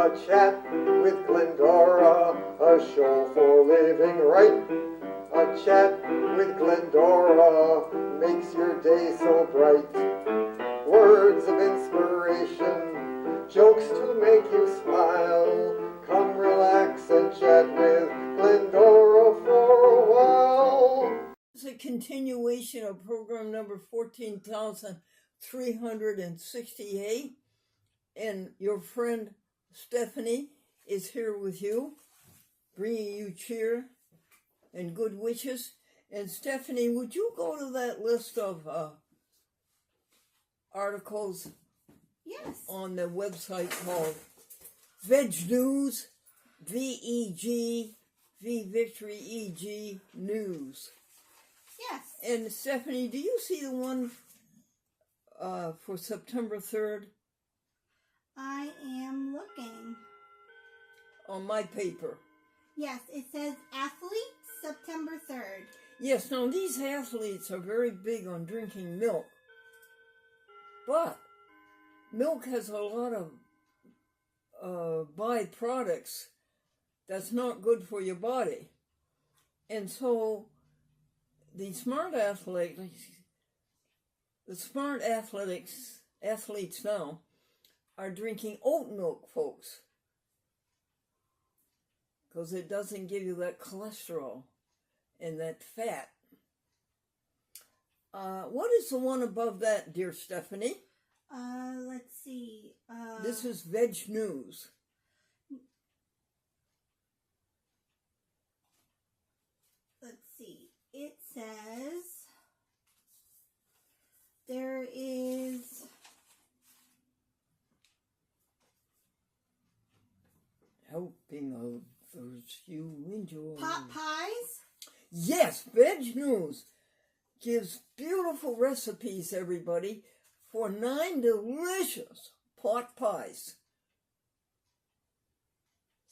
A chat with Glendora, a show for living right. A chat with Glendora makes your day so bright. Words of inspiration, jokes to make you smile. Come relax and chat with Glendora for a while. It's a continuation of program number 14,368, and your friend Stephanie is here with you, bringing you cheer and good wishes. And Stephanie, would you go to that list of articles? Yes. On the website called Veg News, VEG, V Victory EG News. Yes. And Stephanie, do you see the one for September 3rd? I am looking. On my paper. Yes, it says Athletes, September 3rd. Yes, now these athletes are very big on drinking milk. But milk has a lot of byproducts that's not good for your body. And so the smart athletes now are drinking oat milk, folks, because it doesn't give you that cholesterol and that fat. What is the one above that, dear Stephanie? Let's see. This is Veg News. Let's see. It says there is Helping others you enjoy. pot pies. Yes, Veg News gives beautiful recipes, everybody, for 9 delicious pot pies.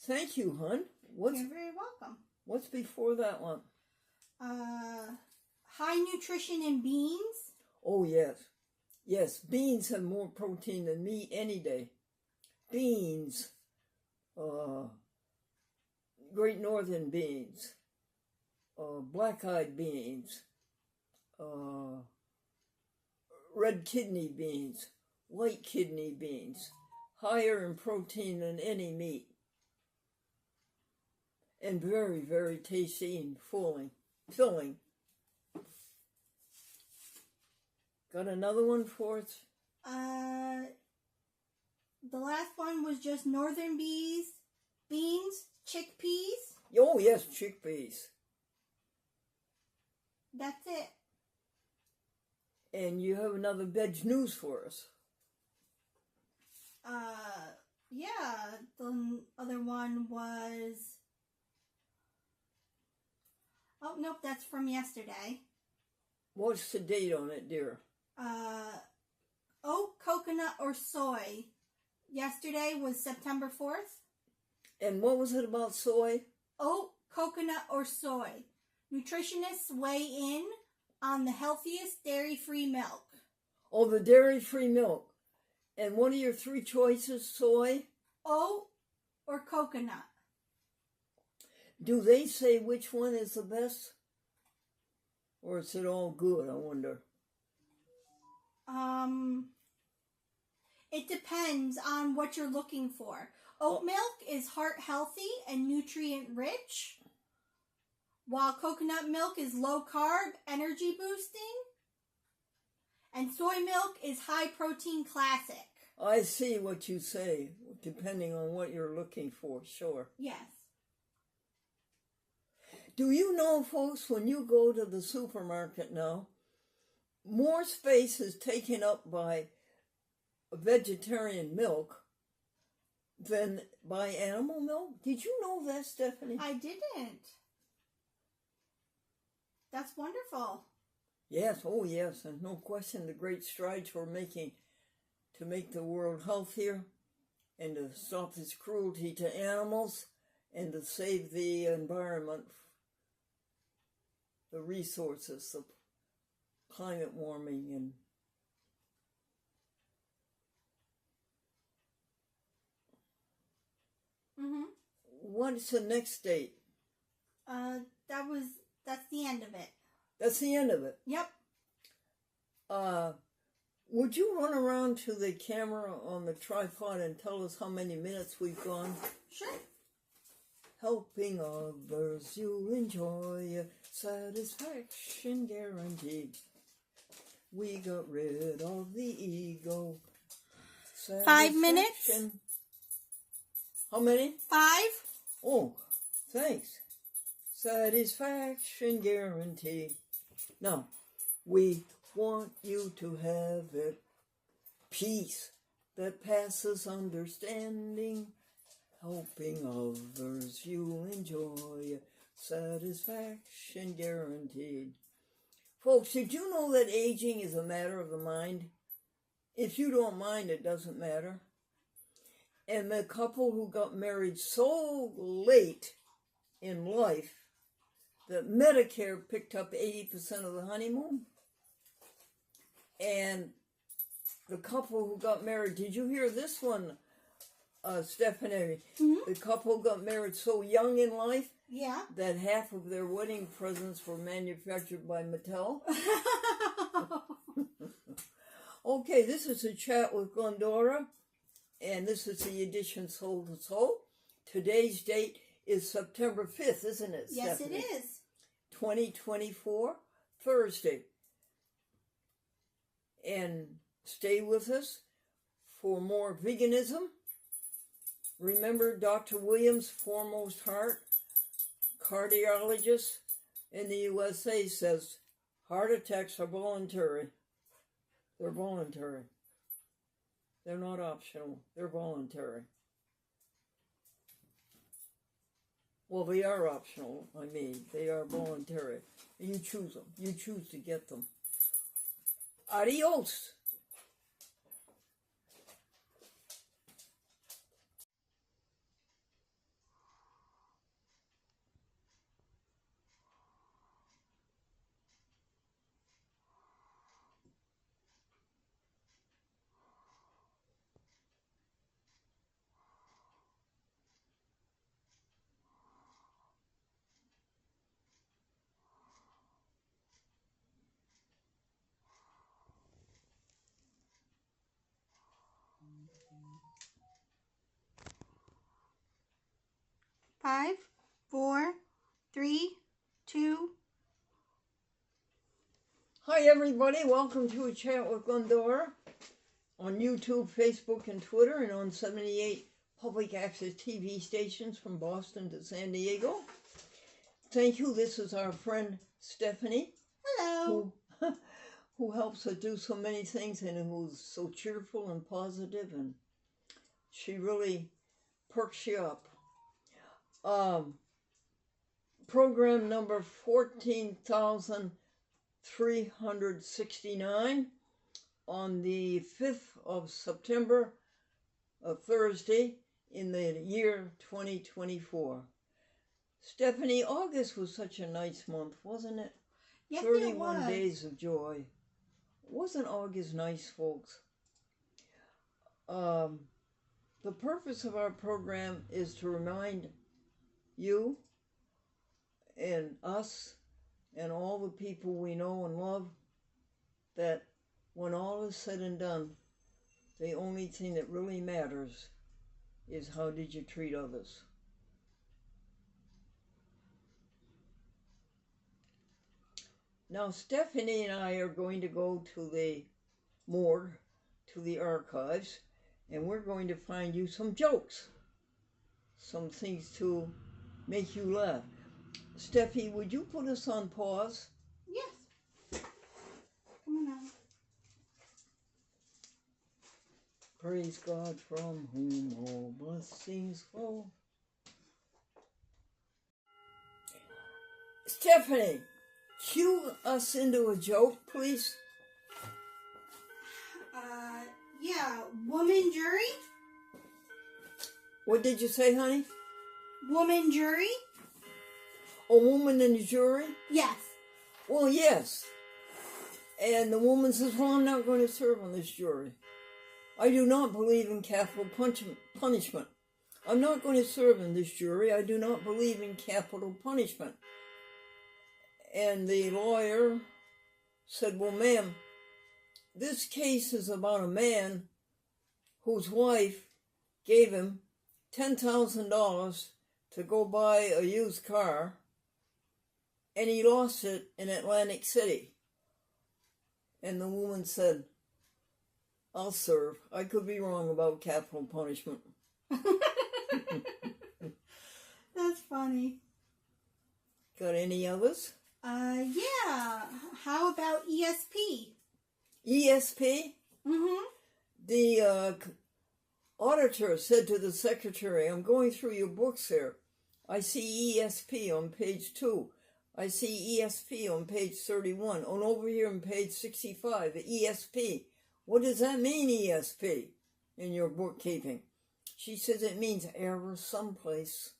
Thank you, hon. You're very welcome. What's before that one? High nutrition in beans. Oh, yes. Yes, beans have more protein than meat any day. Beans. Great Northern beans. Black-eyed beans. Red kidney beans. White kidney beans. Higher in protein than any meat. And very, very tasty and filling. Got another one for us? The last one was just northern beans, chickpeas. Oh, yes, chickpeas. That's it. And you have another Veg News for us. Yeah, the other one was... Oh, nope, that's from yesterday. What's the date on it, dear? Oat, coconut, or soy. Yesterday was September 4th. And what was it about soy? Oat, coconut, or soy. Nutritionists weigh in on the healthiest dairy-free milk. Oh, the dairy-free milk. And what are your 3 choices? Soy? Oat or coconut. Do they say which one is the best? Or is it all good, I wonder? It depends on what you're looking for. Oat milk is heart healthy and nutrient rich, while coconut milk is low carb, energy boosting, and soy milk is high protein classic. I see what you say, depending on what you're looking for, sure. Yes. Do you know, folks, when you go to the supermarket now, more space is taken up by vegetarian milk than by animal milk? Did you know that, Stephanie? I didn't. That's wonderful. Yes, oh yes, and no question the great strides we're making to make the world healthier and to stop this cruelty to animals and to save the environment, the resources, the climate warming, and what's the next date? That's the end of it. That's the end of it. Yep. Would you run around to the camera on the tripod and tell us how many minutes we've gone? Sure. Helping others you enjoy, satisfaction guaranteed. We got rid of the ego. 5 minutes. How many? 5. Oh, thanks. Satisfaction guaranteed. Now, we want you to have it. Peace that passes understanding. Helping others you enjoy. Satisfaction guaranteed. Folks, did you know that aging is a matter of the mind? If you don't mind, it doesn't matter. And the couple who got married so late in life that Medicare picked up 80% of the honeymoon. And the couple who got married, did you hear this one, Stephanie? Mm-hmm. The couple got married so young in life Yeah. that half of their wedding presents were manufactured by Mattel. Okay, this is a chat with Glendora, and this is the edition Soul to Soul. Today's date is September 5th, isn't it, Yes, Stephanie? it is. 2024, Thursday. And stay with us for more veganism. Remember Dr. Williams, foremost heart cardiologist in the USA, says heart attacks are voluntary. They're voluntary. They're not optional. They're voluntary. Well, they are optional. I mean, they are voluntary. You choose them. You choose to get them. Adios. Five, 4, 3, 2. Hi, everybody. Welcome to a chat with Glendora on YouTube, Facebook, and Twitter, and on 78 public access TV stations from Boston to San Diego. Thank you. This is our friend Stephanie, Hello. who helps us do so many things and who's so cheerful and positive, and she really perks you up. Program number 14,369 on the 5th of September, a Thursday in the year 2024. Stephanie, August was such a nice month, wasn't it? Yes, 31 it was. days of joy. Wasn't August nice, folks? The purpose of our program is to remind you and us and all the people we know and love that when all is said and done, the only thing that really matters is how did you treat others. Now, Stephanie and I are going to go to the morgue, to the archives, and we're going to find you some jokes, some things to make you laugh. Steffi, would you put us on pause? Yes. Come on now. Praise God from whom all blessings flow. Stephanie, cue us into a joke, please. Yeah, woman jury? What did you say, honey? Woman jury? A woman in the jury? Yes. Well, yes. And the woman says, well, I'm not going to serve on this jury. I do not believe in capital punishment. I'm not going to serve in this jury. I do not believe in capital punishment. And the lawyer said, well, ma'am, this case is about a man whose wife gave him $10,000 to go buy a used car, and he lost it in Atlantic City. And the woman said, I'll serve. I could be wrong about capital punishment. That's funny. Got any others? Yeah. How about ESP? ESP? Mm-hmm. The auditor said to the secretary, I'm going through your books here. I see ESP on page 2. I see ESP on page 31. On over here on page 65, ESP. What does that mean, ESP, in your bookkeeping? She says it means error someplace.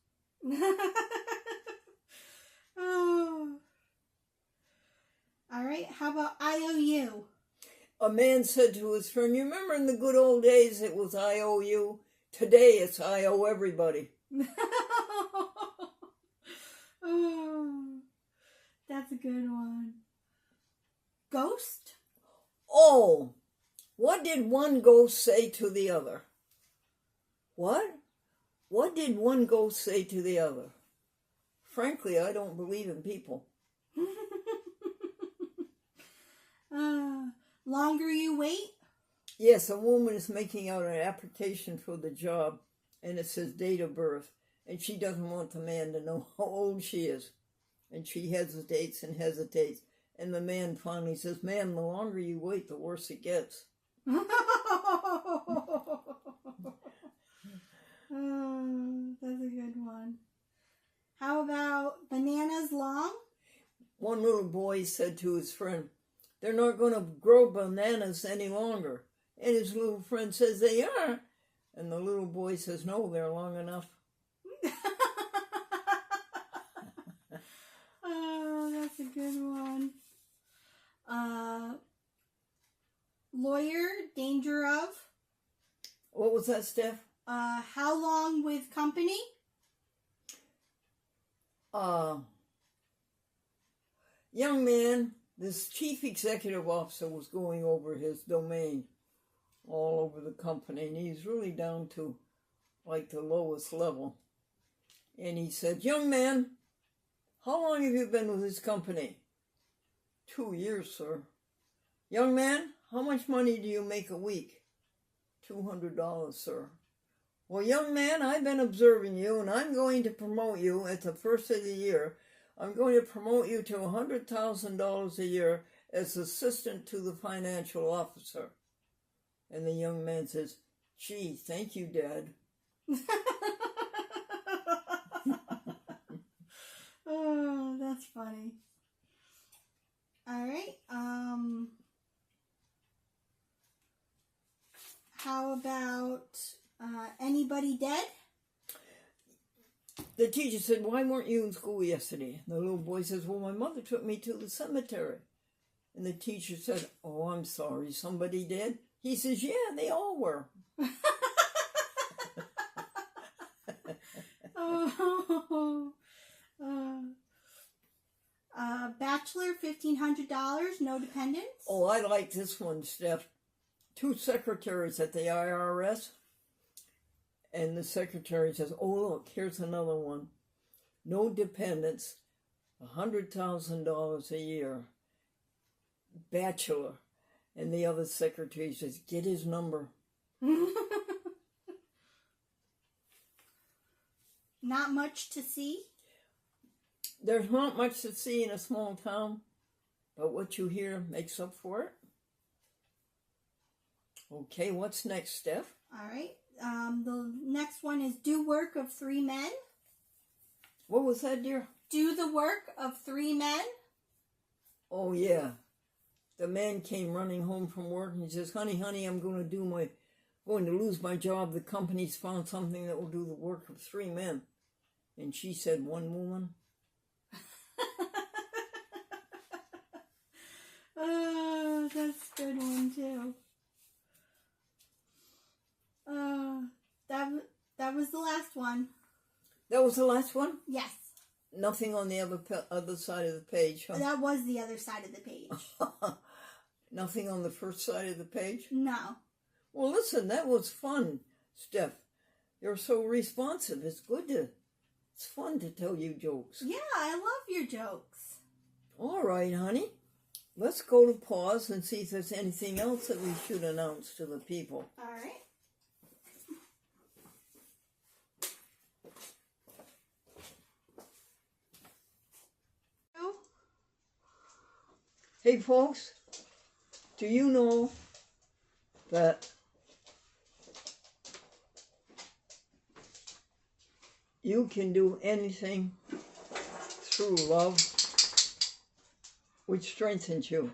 Oh. All right, how about IOU? A man said to his friend, you remember in the good old days it was IOU? Today it's I owe everybody. Oh, that's a good one. Ghost? Oh, what did one ghost say to the other? What? What did one ghost say to the other? Frankly, I don't believe in people. Longer you wait? Yes, a woman is making out an application for the job, and it says date of birth, and she doesn't want the man to know how old she is. And she hesitates and hesitates, and the man finally says, ma'am, the longer you wait, the worse it gets. Oh, that's a good one. How about bananas long? One little boy said to his friend, they're not going to grow bananas any longer. And his little friend says, they are. And the little boy says, no, they're long enough. Oh, that's a good one. Lawyer, danger of? What was that, Steph? How long with company? Young man, this chief executive officer was going over his domain all over the company, and he's really down to like the lowest level. And he said, young man, how long have you been with this company? 2 years, sir. Young man, how much money do you make a week? $200, sir. Well, young man, I've been observing you, and I'm going to promote you at the first of the year. I'm going to promote you to $100,000 a year as assistant to the financial officer. And the young man says, gee, thank you, Dad. Oh, that's funny. All right. How about anybody dead? The teacher said, why weren't you in school yesterday? The little boy says, well, my mother took me to the cemetery. And the teacher said, oh, I'm sorry, somebody dead? He says, yeah, they all were. Bachelor, $1,500, no dependents. Oh, I like this one, Steph. 2 secretaries at the IRS. And the secretary says, oh, look, here's another one. No dependents, $100,000 a year. Bachelor. And the other secretary says, get his number. Not much to see. There's not much to see in a small town, but what you hear makes up for it. Okay, what's next, Steph? All right. The next one is do work of 3 men. What was that, dear? Do the work of 3 men. Oh, yeah. The man came running home from work and he says, honey, I'm going to lose my job. The company's found something that will do the work of 3 men. And she said, 1 woman. Oh, that's a good one too. That That was the last one. That was the last one? Yes. Nothing on the other side of the page, huh? That was the other side of the page. Nothing on the first side of the page? No. Well, listen, that was fun, Steph. You're so responsive. It's fun to tell you jokes. Yeah, I love your jokes. All right, honey. Let's go to pause and see if there's anything else that we should announce to the people. All right. Hey, folks, do you know that you can do anything through love, which strengthens you?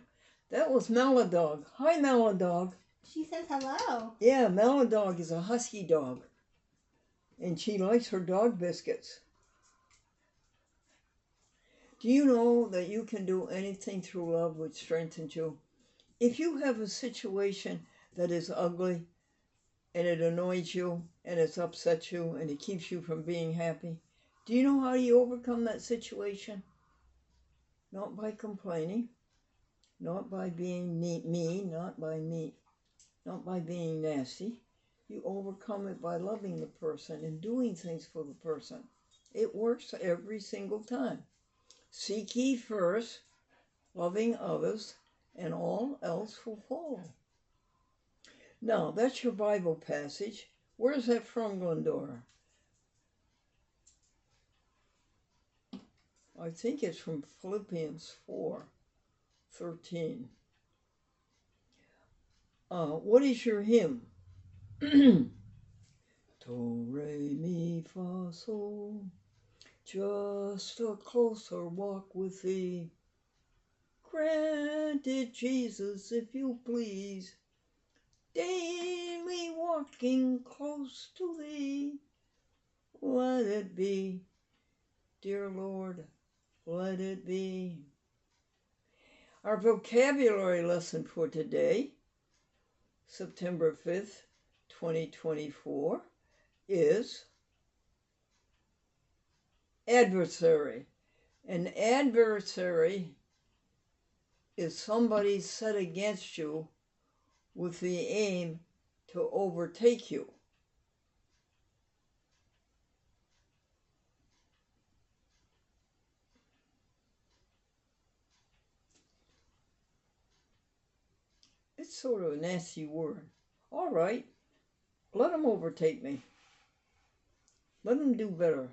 That was Melodog. Hi, Melodog. She says hello. Yeah, Melodog is a husky dog, and she likes her dog biscuits. Do you know that you can do anything through love which strengthens you? If you have a situation that is ugly and it annoys you and it upsets you and it keeps you from being happy, do you know how you overcome that situation? Not by complaining, not by being mean, not by being nasty. You overcome it by loving the person and doing things for the person. It works every single time. Seek ye first, loving others, and all else will follow. Now, that's your Bible passage. Where's that from, Glendora? I think it's from Philippians 4:13. What is your hymn? Do, re, mi, fa, sol. Just a closer walk with thee. Grant it, Jesus, if you please. Daily walking close to thee. Let it be, dear Lord, let it be. Our vocabulary lesson for today, September 5th, 2024, is adversary. An adversary is somebody set against you with the aim to overtake you. It's sort of a nasty word. All right, let them overtake me. Let them do better.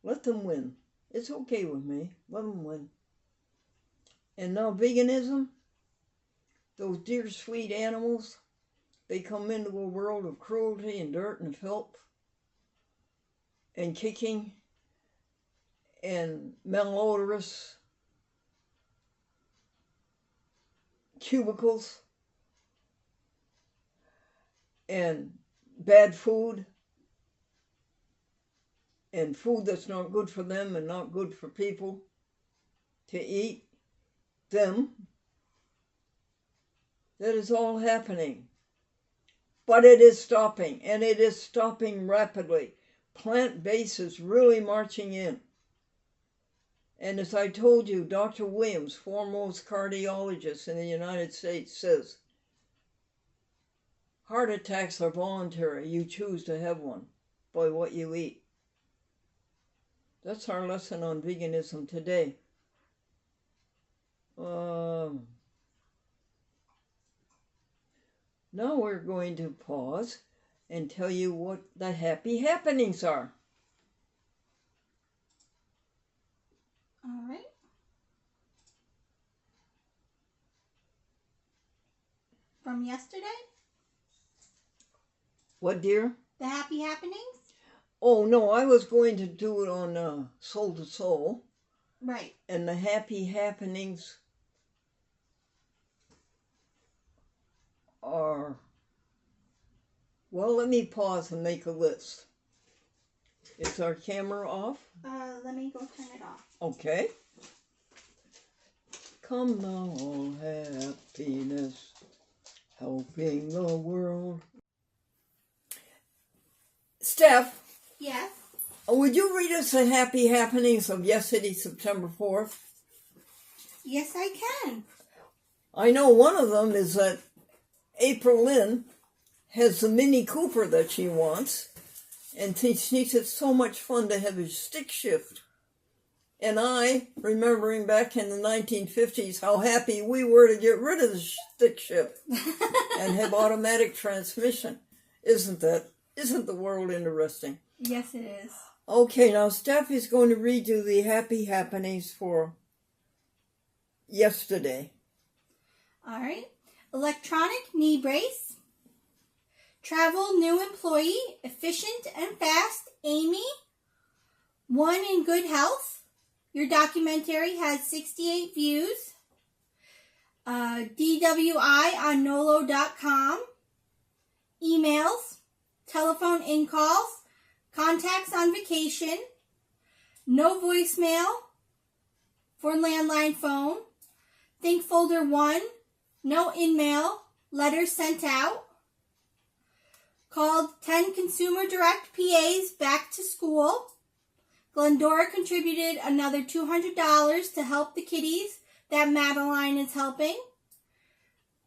Let them win. It's okay with me. Let them win. And now veganism, those dear sweet animals, they come into a world of cruelty and dirt and filth and kicking and malodorous cubicles and bad food and food that's not good for them and not good for people to eat them. That is all happening. But it is stopping, and it is stopping rapidly. Plant-based is really marching in. And as I told you, Dr. Williams, foremost cardiologist in the United States, says, heart attacks are voluntary. You choose to have one by what you eat. That's our lesson on veganism today. Now we're going to pause and tell you what the happy happenings are. All right. From yesterday? What, dear? The happy happenings? Oh, no, I was going to do it on Soul to Soul. Right. And the happy happenings are, well, let me pause and make a list. Is our camera off? Let me go turn it off. Okay. Come now, all happiness, helping the world. Steph, Yes. would you read us the happy happenings of yesterday, September 4th? Yes, I can. I know one of them is that April Lynn has the Mini Cooper that she wants, and she thinks it's so much fun to have a stick shift. And I, remembering back in the 1950s how happy we were to get rid of the stick shift and have automatic transmission. Isn't the world interesting? Yes, it is. Okay, now Steph is going to read you the happy happenings for yesterday. All right. Electronic knee brace. Travel new employee, efficient and fast, Amy. One in good health. Your documentary has 68 views. DWI on Nolo.com. Emails, telephone in calls, contacts on vacation, no voicemail for landline phone, think folder 1, no in-mail, letters sent out, called 10 Consumer Direct PAs back to school. Glendora contributed another $200 to help the kiddies that Madeline is helping.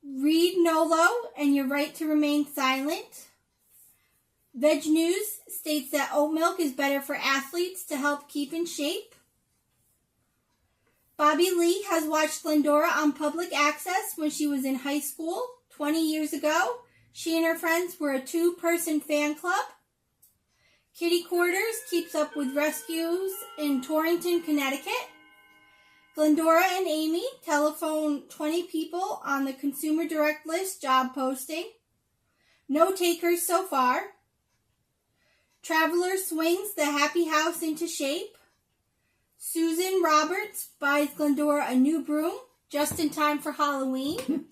Read Nolo and your right to remain silent. Veg News states that oat milk is better for athletes to help keep in shape. Bobby Lee has watched Glendora on public access when she was in high school 20 years ago. She and her friends were a 2-person fan club. Kitty Quarters keeps up with rescues in Torrington, Connecticut. Glendora and Amy telephone 20 people on the Consumer Direct List job posting. No takers so far. Traveler swings the happy house into shape. Susan Roberts buys Glendora a new broom just in time for Halloween.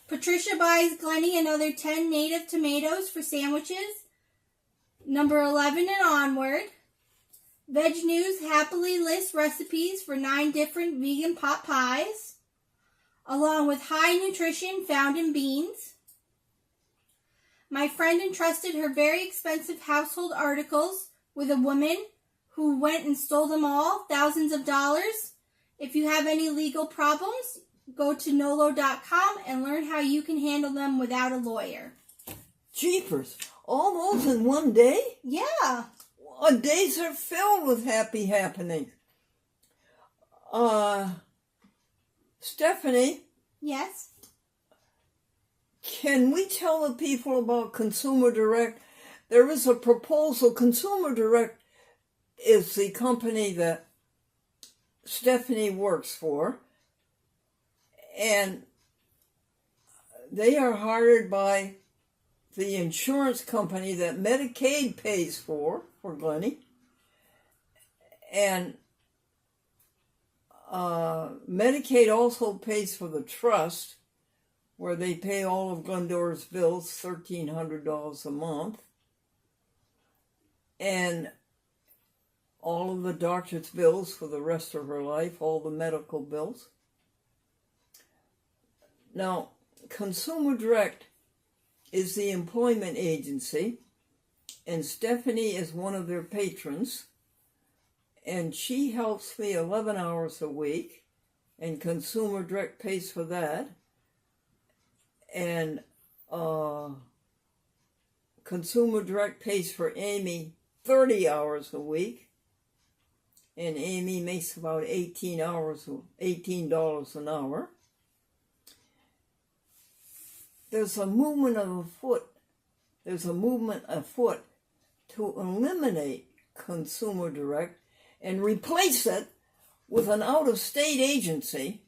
Patricia buys Glennie another 10 native tomatoes for sandwiches. Number 11 and onward. Veg News happily lists recipes for 9 different vegan pot pies, along with high nutrition found in beans. My friend entrusted her very expensive household articles with a woman who went and stole them all, thousands of dollars. If you have any legal problems, go to Nolo.com and learn how you can handle them without a lawyer. Jeepers, all those in one day? Yeah. Days are filled with happy happenings. Stephanie? Yes? Can we tell the people about Consumer Direct? There is a proposal. Consumer Direct is the company that Stephanie works for, and they are hired by the insurance company that Medicaid pays for Glennie, and Medicaid also pays for the trust, where they pay all of Glendora's bills, $1,300 a month, and all of the doctor's bills for the rest of her life, all the medical bills. Now, Consumer Direct is the employment agency, and Stephanie is one of their patrons, and she helps me 11 hours a week, and Consumer Direct pays for that, and Consumer Direct pays for Amy 30 hours a week, and Amy makes about $18 an hour. There's a movement afoot to eliminate Consumer Direct and replace it with an out-of-state agency,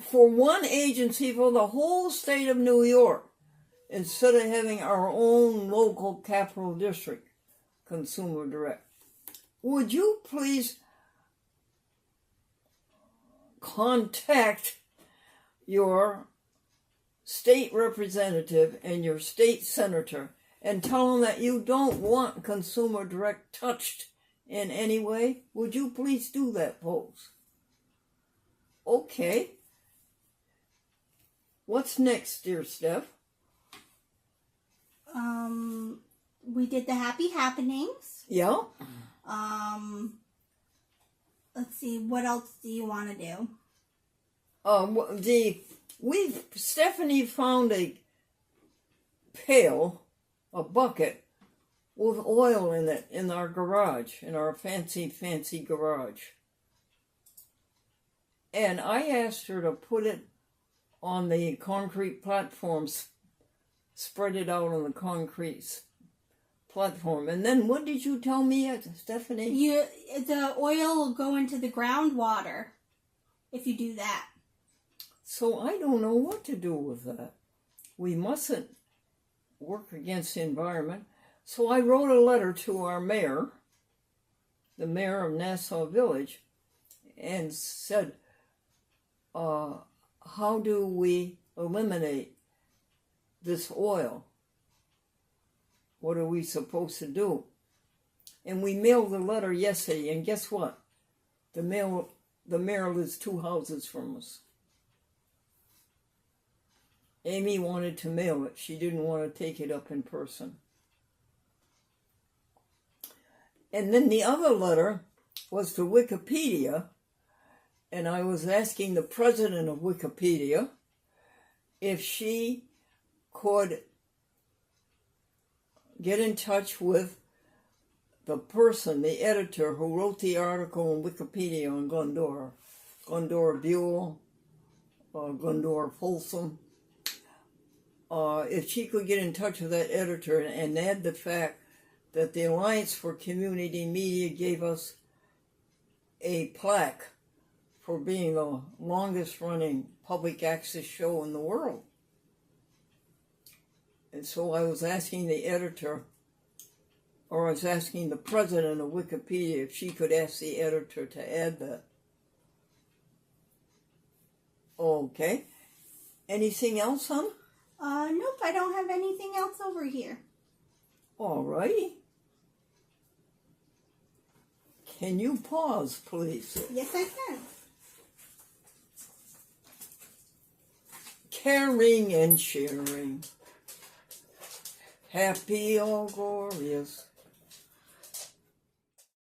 for one agency for the whole state of New York, instead of having our own local capital district Consumer Direct. Would you please contact your state representative and your state senator and tell them that you don't want Consumer Direct touched in any way? Would you please do that, folks? Okay. What's next, dear Steph? We did the happy happenings. Yeah. Let's see, what else do you want to do? Stephanie found a pail, a bucket with oil in it in our garage, in our fancy garage. And I asked her to put it on the concrete platforms, spread it out on the concrete platform. And then what did you tell me, Stephanie? The oil will go into the groundwater if you do that. So I don't know what to do with that. We mustn't work against the environment. So I wrote a letter to our mayor, the mayor of Nassau Village, and said, how do we eliminate this oil? What are we supposed to do? And we mailed the letter yesterday, and guess what? The mayor lives 2 houses from us. Amy wanted to mail it. She didn't want to take it up in person. And then the other letter was to Wikipedia, and I was asking the president of Wikipedia if she could get in touch with the person, the editor who wrote the article in Wikipedia on Glendora, Glendora Buell, Glendora Folsom. If she could get in touch with that editor and add the fact that the Alliance for Community Media gave us a plaque for being the longest running public access show in the world. And so I was asking the editor, or I was asking the president of Wikipedia if she could ask the editor to add that. Okay. Anything else, hon? Nope, I don't have anything else over here. All righty. Can you pause, please? Yes, I can. Caring and sharing. Happy, all glorious.